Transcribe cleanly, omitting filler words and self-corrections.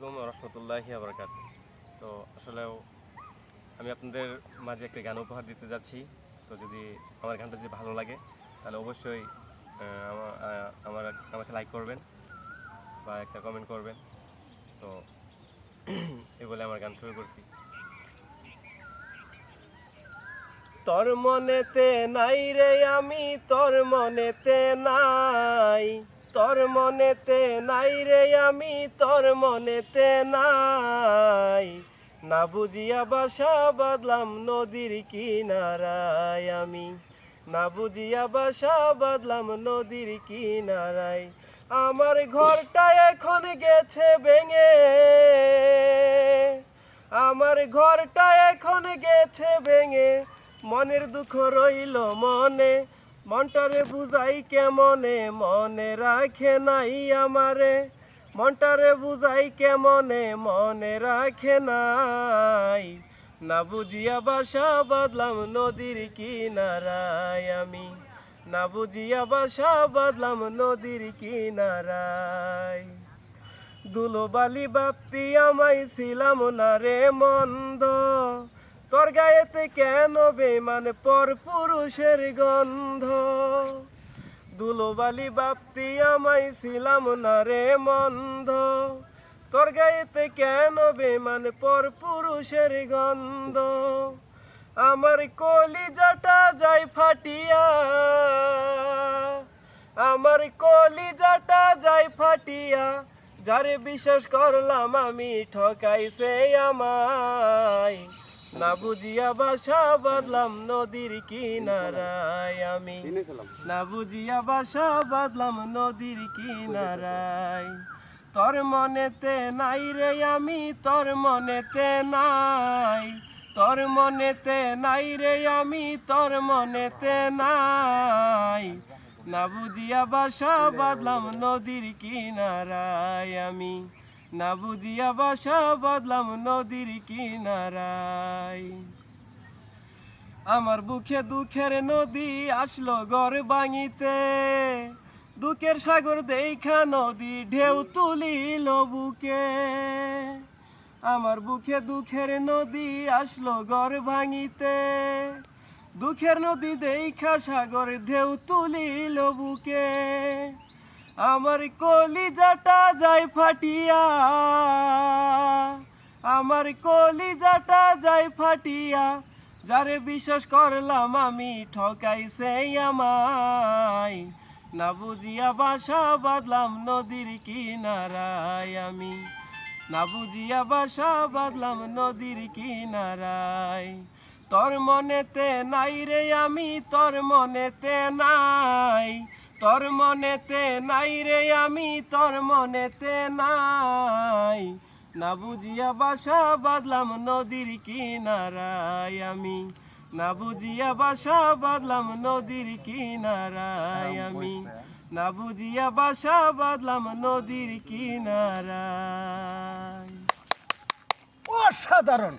আলাইকুম রহমতুল্লাহি বারাকাতুহু। তো আসলেও আমি আপনাদের মাঝে একটা গান উপহার দিতে যাচ্ছি। তো যদি আমার গানটা যদি ভালো লাগে তাহলে অবশ্যই আমাকে লাইক করবেন বা একটা কমেন্ট করবেন। তো এই বলে আমার গান শুরু করছি। তোর মনেতে নাই রে আমি, তোর মনেতে নাই, তোর মনেতে নাই রে আমি, তোর মনেতে নাই। না বুঝিয়া বাসা বাঁধলাম নদীর কিনারায় আমি, না বুঝিয়া বাসা বাঁধলাম নদীর কিনারায়। আমার ঘরটা এখন গেছে ভেঙে, আমার ঘরটা এখন গেছে ভেঙে, মনের দুঃখ রইল মনে, মনটারে বুঝাই কেমনে, মনে রাখে নাই আমারে, মনটারে বুঝাই কেমনে, মনে রাখে নাই। না বুঝিয়া বাসা বাঁধলাম নদীর কিনারায় আমি, না বুঝিয়া বাসা বাঁধলাম নদীর কিনারায়। দুলোবালি বাপ্তি আমায় ছিলাম না রে মন্দ, তোর গায়েতে কেন বেমান পর পুরুষের গন্ধ। দুলোবালি বাপ্তি আমায় ছিলাম না রে মন্দ, তোর গায়েতে কেন বেমান পর পুরুষের গন্ধ। আমার কলিজাটা যায় ফাটিয়া, আমার কলিজাটা যায় ফাটিয়া, যারে বিশ্বাস করলাম আমি ঠকাইছে আমায়। না বুঝিয়া বাসা বাঁধলাম নদীর কিনারায় আমি, না বুঝিয়া বাসা বাঁধলাম নদীর কিনারায়। তোর মনেতে নাই রে আমি, তোর মনেতে নাই, তোর মনেতে নাই রে আমি, তোর মনেতে নাই। না বুঝিয়া বাসা বাঁধলাম নদীর কিনারায় আমি, না বুঝিয়া বাসা বাঁধলাম নদীর কিনারায়। আমার বুকে দুঃখের নদী আসলো ঘর ভাঙিতে, দুঃখের সাগর দেখা নদী ঢেউ তুলিল বুকে। আমার বুকে দুঃখের নদী আসলো ঘর ভাঙিতে, দুঃখের নদী দেখা সাগর ঢেউ তুলিল বুকে। আমার কলিজাটা যায় ফাটিয়া, আমার কলিজাটা যায় ফাটিয়া, যারে বিশ্বাস করলাম আমি ঠকাইছে আমায়। না বুঝিয়া বাসা বাঁধলাম নদীর কিনারায় আমি, না বুঝিয়া বাসা বাঁধলাম নদীর কিনারায়। তোর মনেতে নাই রে আমি, তোর মনেতে নাই, তোর মনেতে নাই রে আমি, তোর মনেতে নাই। না বুঝিয়া বাসা বাঁধলাম নদীর কিনারায় আমি, না বুঝিয়া বাসা বাঁধলাম নদীর কিনারায় আমি, না বুঝিয়া বাসা বাঁধলাম নদীর কিনারায়। অসাধারণ।